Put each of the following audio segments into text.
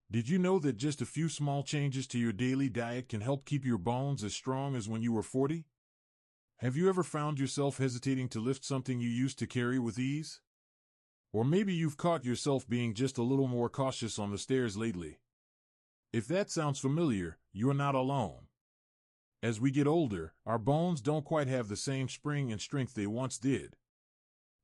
Did you know that just a few small changes to your daily diet can help keep your bones as strong as when you were 40? Have you ever found yourself hesitating to lift something you used to carry with ease? Or maybe you've caught yourself being just a little more cautious on the stairs lately. If that sounds familiar, you're not alone. As we get older, our bones don't quite have the same spring and strength they once did.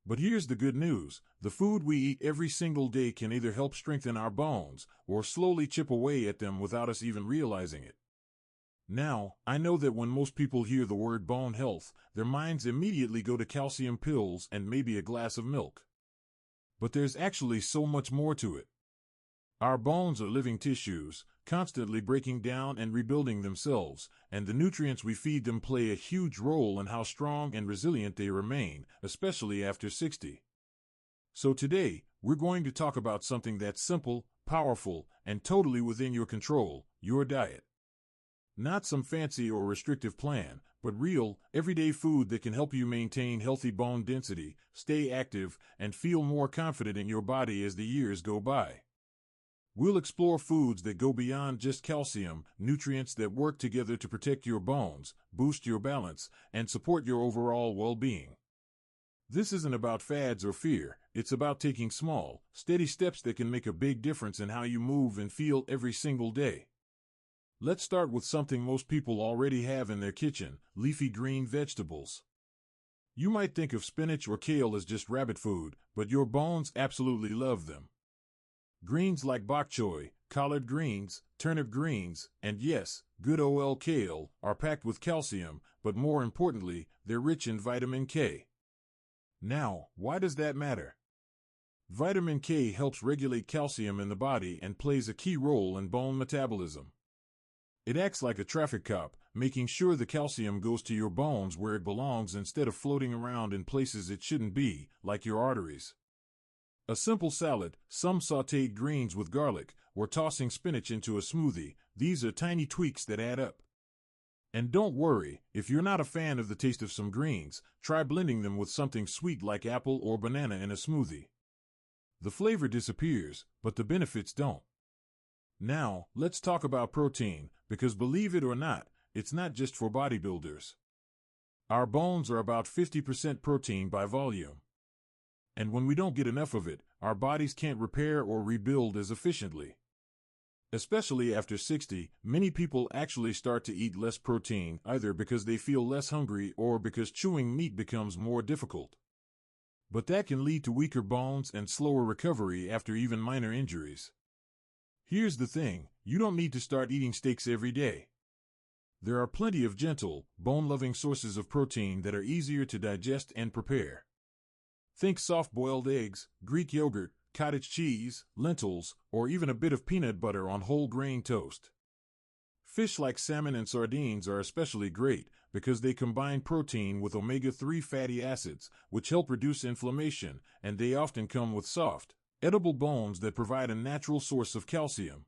But here's the good news: the food we eat every single day can either help strengthen our bones or slowly chip away at them without us even realizing it. Now, I know that when most people hear the word bone health, their minds immediately go to calcium pills and maybe a glass of milk. But there's actually so much more to it. Our bones are living tissues, constantly breaking down and rebuilding themselves, and the nutrients we feed them play a huge role in how strong and resilient they remain, especially after 60. So today, we're going to talk about something that's simple, powerful, and totally within your control: your diet. Not some fancy or restrictive plan, but real, everyday food that can help you maintain healthy bone density, stay active, and feel more confident in your body as the years go by. We'll explore foods that go beyond just calcium, nutrients that work together to protect your bones, boost your balance, and support your overall well-being. This isn't about fads or fear. It's about taking small, steady steps that can make a big difference in how you move and feel every single day. Let's start with something most people already have in their kitchen: leafy green vegetables. You might think of spinach or kale as just rabbit food, but your bones absolutely love them. Greens like bok choy, collard greens, turnip greens, and yes, good old kale, are packed with calcium, but more importantly, they're rich in vitamin K. Now, why does that matter? Vitamin K helps regulate calcium in the body and plays a key role in bone metabolism. It acts like a traffic cop, making sure the calcium goes to your bones where it belongs instead of floating around in places it shouldn't be, like your arteries. A simple salad, some sautéed greens with garlic, or tossing spinach into a smoothie, these are tiny tweaks that add up. And don't worry, if you're not a fan of the taste of some greens, try blending them with something sweet like apple or banana in a smoothie. The flavor disappears, but the benefits don't. Now, let's talk about protein, because believe it or not, it's not just for bodybuilders. Our bones are about 50% protein by volume. And when we don't get enough of it, our bodies can't repair or rebuild as efficiently. Especially after 60, many people actually start to eat less protein, either because they feel less hungry or because chewing meat becomes more difficult. But that can lead to weaker bones and slower recovery after even minor injuries. Here's the thing: you don't need to start eating steaks every day. There are plenty of gentle, bone-loving sources of protein that are easier to digest and prepare. Think soft-boiled eggs, Greek yogurt, cottage cheese, lentils, or even a bit of peanut butter on whole grain toast. Fish like salmon and sardines are especially great because they combine protein with omega-3 fatty acids, which help reduce inflammation, and they often come with soft, edible bones that provide a natural source of calcium.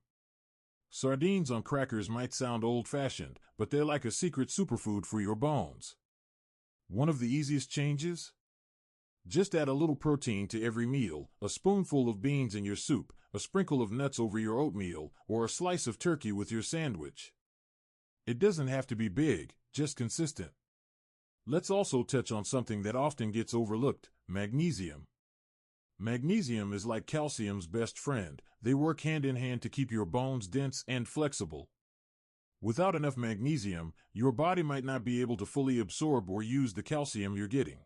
Sardines on crackers might sound old-fashioned, but they're like a secret superfood for your bones. One of the easiest changes? Just add a little protein to every meal: a spoonful of beans in your soup, a sprinkle of nuts over your oatmeal, or a slice of turkey with your sandwich. It doesn't have to be big, just consistent. Let's also touch on something that often gets overlooked: magnesium. Magnesium is like calcium's best friend. They work hand in hand to keep your bones dense and flexible. Without enough magnesium, your body might not be able to fully absorb or use the calcium you're getting.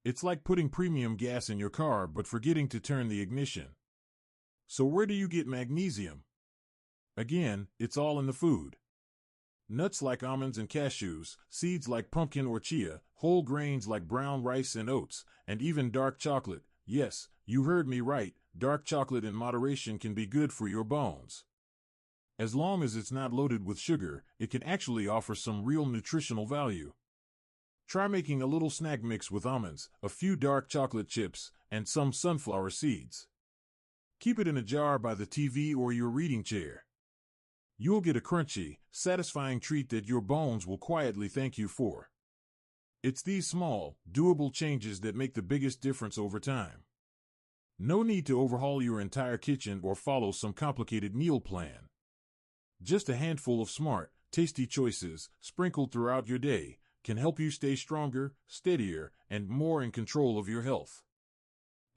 It's like putting premium gas in your car but forgetting to turn the ignition. So where do you get magnesium? Again, it's all in the food. Nuts like almonds and cashews, seeds like pumpkin or chia, whole grains like brown rice and oats, and even dark chocolate. Yes, you heard me right, dark chocolate in moderation can be good for your bones. As long as it's not loaded with sugar, it can actually offer some real nutritional value. Try making a little snack mix with almonds, a few dark chocolate chips, and some sunflower seeds. Keep it in a jar by the TV or your reading chair. You'll get a crunchy, satisfying treat that your bones will quietly thank you for. It's these small, doable changes that make the biggest difference over time. No need to overhaul your entire kitchen or follow some complicated meal plan. Just a handful of smart, tasty choices sprinkled throughout your day can help you stay stronger, steadier, and more in control of your health.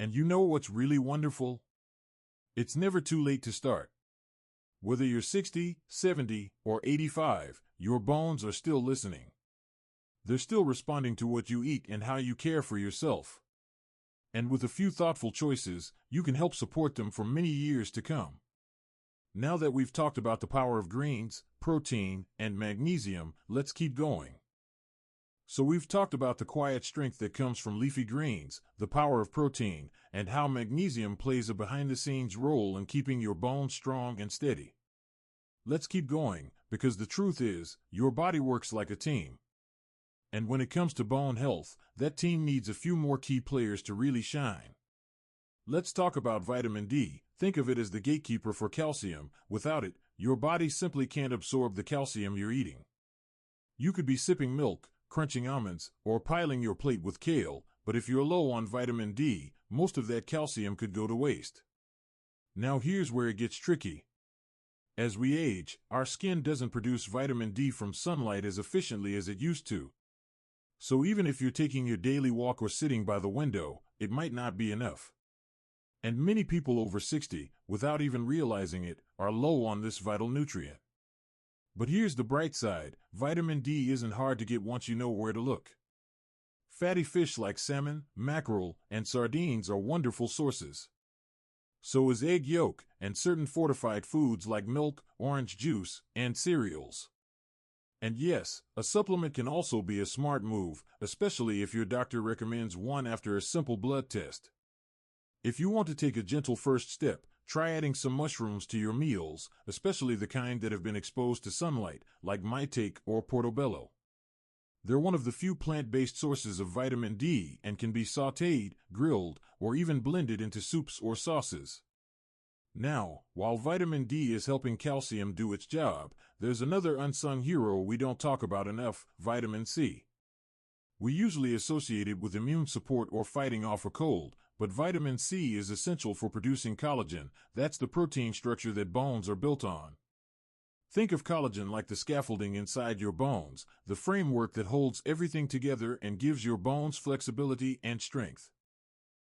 And you know what's really wonderful? It's never too late to start. Whether you're 60, 70, or 85, your bones are still listening. They're still responding to what you eat and how you care for yourself. And with a few thoughtful choices, you can help support them for many years to come. Now that we've talked about the power of greens, protein, and magnesium, let's keep going. So we've talked about the quiet strength that comes from leafy greens, the power of protein, and how magnesium plays a behind-the-scenes role in keeping your bones strong and steady. Let's keep going, because the truth is, your body works like a team. And when it comes to bone health, that team needs a few more key players to really shine. Let's talk about vitamin D. Think of it as the gatekeeper for calcium. Without it, your body simply can't absorb the calcium you're eating. You could be sipping milk, crunching almonds, or piling your plate with kale, but if you're low on vitamin D, most of that calcium could go to waste. Now here's where it gets tricky. As we age, our skin doesn't produce vitamin D from sunlight as efficiently as it used to. So even if you're taking your daily walk or sitting by the window, it might not be enough. And many people over 60, without even realizing it, are low on this vital nutrient. But here's the bright side, vitamin D isn't hard to get once you know where to look. Fatty fish like salmon, mackerel, and sardines are wonderful sources. So is egg yolk and certain fortified foods like milk, orange juice, and cereals. And yes, a supplement can also be a smart move, especially if your doctor recommends one after a simple blood test. If you want to take a gentle first step, try adding some mushrooms to your meals, especially the kind that have been exposed to sunlight, like maitake or portobello. They're one of the few plant-based sources of vitamin D and can be sautéed, grilled, or even blended into soups or sauces. Now, while vitamin D is helping calcium do its job, there's another unsung hero we don't talk about enough, vitamin C. We usually associate it with immune support or fighting off a cold, but vitamin C is essential for producing collagen. That's the protein structure that bones are built on. Think of collagen like the scaffolding inside your bones, the framework that holds everything together and gives your bones flexibility and strength.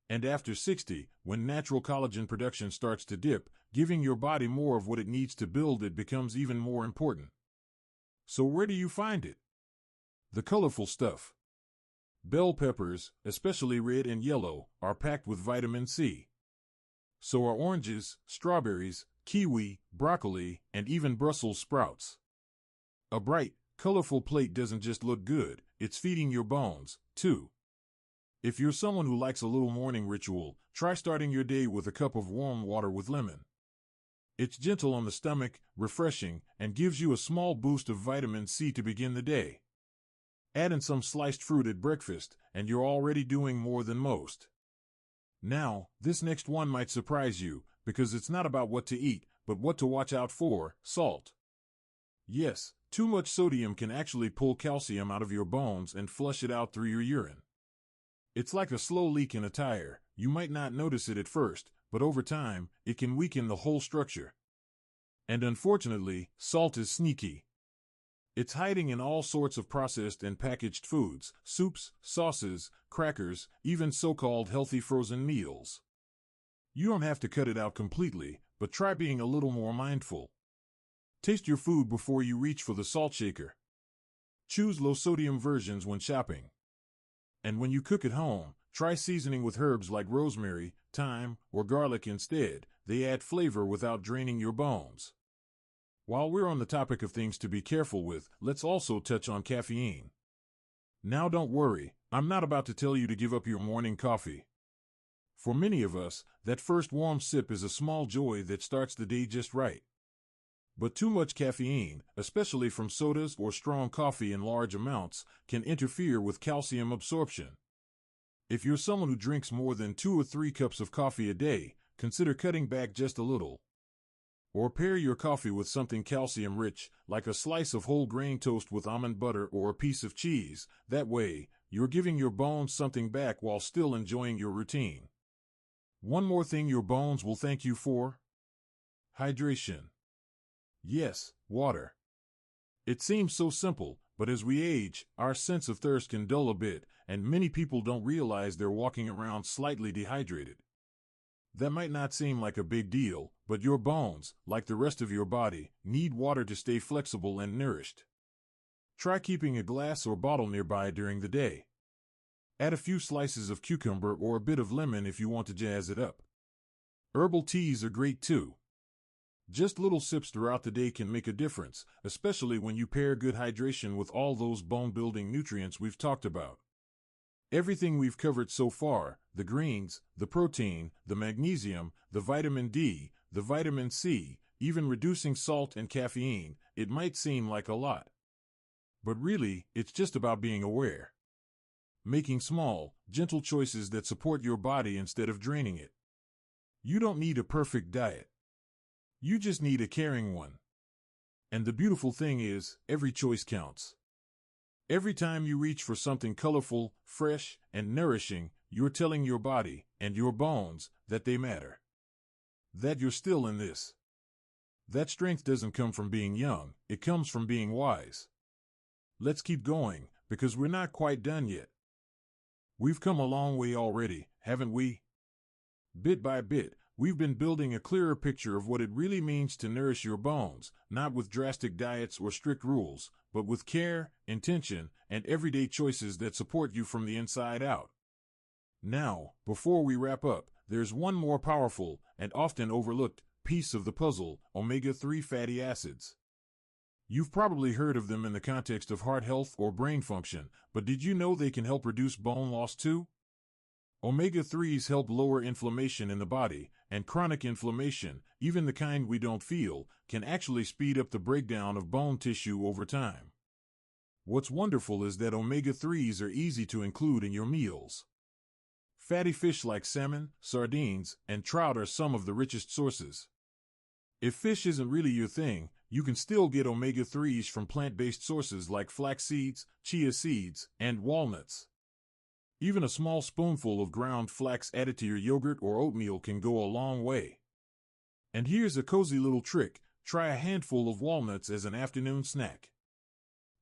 And after 60, when natural collagen production starts to dip, giving your body more of what it needs to build it becomes even more important. So where do you find it? The colorful stuff. Bell peppers, especially red and yellow, are packed with vitamin C. So are oranges, strawberries, kiwi, broccoli, and even Brussels sprouts. A bright, colorful plate doesn't just look good, it's feeding your bones, too. If you're someone who likes a little morning ritual, try starting your day with a cup of warm water with lemon. It's gentle on the stomach, refreshing, and gives you a small boost of vitamin C to begin the day. Add in some sliced fruit at breakfast, and you're already doing more than most. Now, this next one might surprise you, because it's not about what to eat, but what to watch out for: salt. Yes, too much sodium can actually pull calcium out of your bones and flush it out through your urine. It's like a slow leak in a tire. You might not notice it at first, but over time, it can weaken the whole structure. And unfortunately, salt is sneaky. It's hiding in all sorts of processed and packaged foods, soups, sauces, crackers, even so-called healthy frozen meals. You don't have to cut it out completely, but try being a little more mindful. Taste your food before you reach for the salt shaker. Choose low-sodium versions when shopping. And when you cook at home, try seasoning with herbs like rosemary, thyme, or garlic instead. They add flavor without draining your bones. While we're on the topic of things to be careful with, let's also touch on caffeine. Now don't worry, I'm not about to tell you to give up your morning coffee. For many of us, that first warm sip is a small joy that starts the day just right. But too much caffeine, especially from sodas or strong coffee in large amounts, can interfere with calcium absorption. If you're someone who drinks more than 2 or 3 cups of coffee a day, consider cutting back just a little. Or pair your coffee with something calcium-rich, like a slice of whole grain toast with almond butter or a piece of cheese. That way, you're giving your bones something back while still enjoying your routine. One more thing your bones will thank you for: hydration. Yes, water. It seems so simple, but as we age, our sense of thirst can dull a bit, and many people don't realize they're walking around slightly dehydrated. That might not seem like a big deal, but your bones, like the rest of your body, need water to stay flexible and nourished. Try keeping a glass or bottle nearby during the day. Add a few slices of cucumber or a bit of lemon if you want to jazz it up. Herbal teas are great too. Just little sips throughout the day can make a difference, especially when you pair good hydration with all those bone-building nutrients we've talked about. Everything we've covered so far, the greens, the protein, the magnesium, the vitamin D, the vitamin C, even reducing salt and caffeine, it might seem like a lot. But really, it's just about being aware. Making small, gentle choices that support your body instead of draining it. You don't need a perfect diet. You just need a caring one. And the beautiful thing is, every choice counts. Every time you reach for something colorful, fresh, and nourishing, you're telling your body and your bones that they matter. That you're still in this. That strength doesn't come from being young, it comes from being wise. Let's keep going, because we're not quite done yet. We've come a long way already, haven't we? Bit by bit, we've been building a clearer picture of what it really means to nourish your bones, not with drastic diets or strict rules, but with care, intention, and everyday choices that support you from the inside out. Now, before we wrap up, there's one more powerful, and often overlooked, piece of the puzzle: omega-3 fatty acids. You've probably heard of them in the context of heart health or brain function, but did you know they can help reduce bone loss too? Omega-3s help lower inflammation in the body, and chronic inflammation, even the kind we don't feel, can actually speed up the breakdown of bone tissue over time. What's wonderful is that omega-3s are easy to include in your meals. Fatty fish like salmon, sardines, and trout are some of the richest sources. If fish isn't really your thing, you can still get omega-3s from plant-based sources like flax seeds, chia seeds, and walnuts. Even a small spoonful of ground flax added to your yogurt or oatmeal can go a long way. And here's a cozy little trick: try a handful of walnuts as an afternoon snack.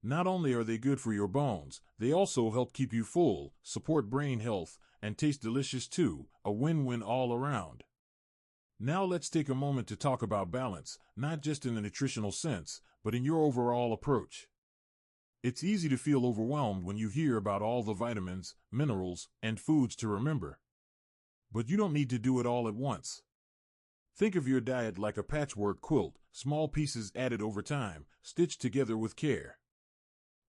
Not only are they good for your bones, they also help keep you full, support brain health, and taste delicious too, a win-win all around. Now let's take a moment to talk about balance, not just in the nutritional sense, but in your overall approach. It's easy to feel overwhelmed when you hear about all the vitamins, minerals, and foods to remember. But you don't need to do it all at once. Think of your diet like a patchwork quilt, small pieces added over time, stitched together with care.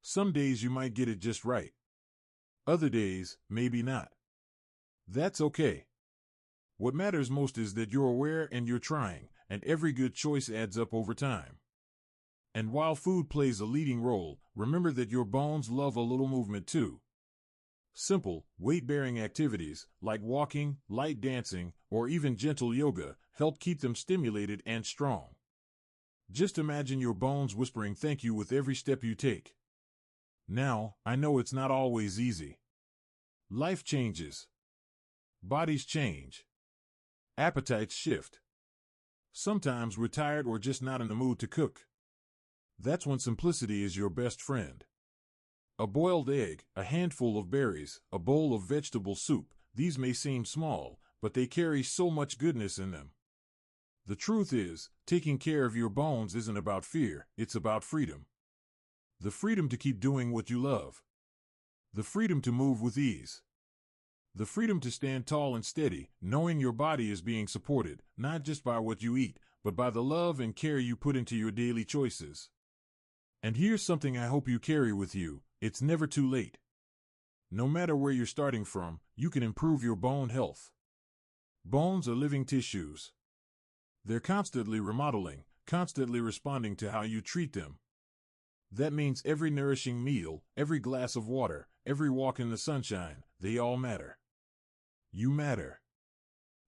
Some days you might get it just right. Other days, maybe not. That's okay. What matters most is that you're aware and you're trying, and every good choice adds up over time. And while food plays a leading role, remember that your bones love a little movement too. Simple, weight-bearing activities, like walking, light dancing, or even gentle yoga, help keep them stimulated and strong. Just imagine your bones whispering thank you with every step you take. Now, I know it's not always easy. Life changes. Bodies change. Appetites shift. Sometimes we're tired or just not in the mood to cook. That's when simplicity is your best friend. A boiled egg, a handful of berries, a bowl of vegetable soup, these may seem small, but they carry so much goodness in them. The truth is, taking care of your bones isn't about fear, it's about freedom. The freedom to keep doing what you love. The freedom to move with ease. The freedom to stand tall and steady, knowing your body is being supported, not just by what you eat, but by the love and care you put into your daily choices. And here's something I hope you carry with you: it's never too late. No matter where you're starting from, you can improve your bone health. Bones are living tissues. They're constantly remodeling, constantly responding to how you treat them. That means every nourishing meal, every glass of water, every walk in the sunshine, they all matter. You matter.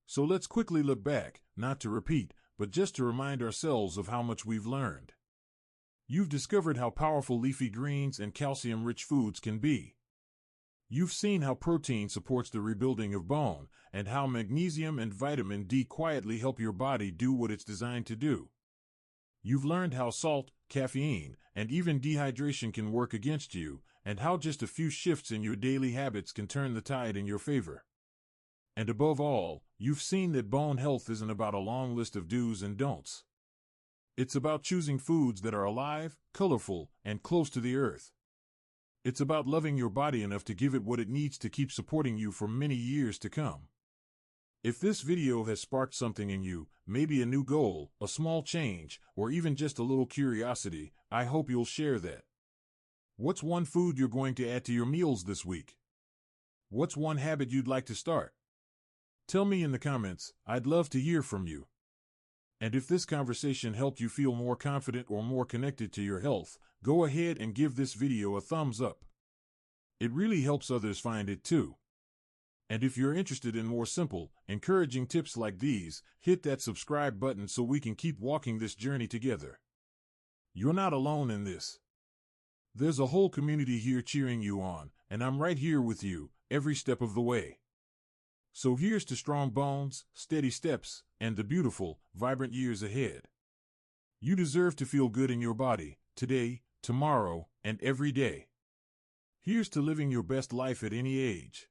So let's quickly look back, not to repeat, but just to remind ourselves of how much we've learned. You've discovered how powerful leafy greens and calcium-rich foods can be. You've seen how protein supports the rebuilding of bone, and how magnesium and vitamin D quietly help your body do what it's designed to do. You've learned how salt, caffeine, and even dehydration can work against you, and how just a few shifts in your daily habits can turn the tide in your favor. And above all, you've seen that bone health isn't about a long list of do's and don'ts. It's about choosing foods that are alive, colorful, and close to the earth. It's about loving your body enough to give it what it needs to keep supporting you for many years to come. If this video has sparked something in you, maybe a new goal, a small change, or even just a little curiosity, I hope you'll share that. What's one food you're going to add to your meals this week? What's one habit you'd like to start? Tell me in the comments. I'd love to hear from you. And if this conversation helped you feel more confident or more connected to your health, go ahead and give this video a thumbs up. It really helps others find it too. And if you're interested in more simple, encouraging tips like these, hit that subscribe button so we can keep walking this journey together. You're not alone in this. There's a whole community here cheering you on, and I'm right here with you, every step of the way. So here's to strong bones, steady steps, and the beautiful, vibrant years ahead. You deserve to feel good in your body, today, tomorrow, and every day. Here's to living your best life at any age.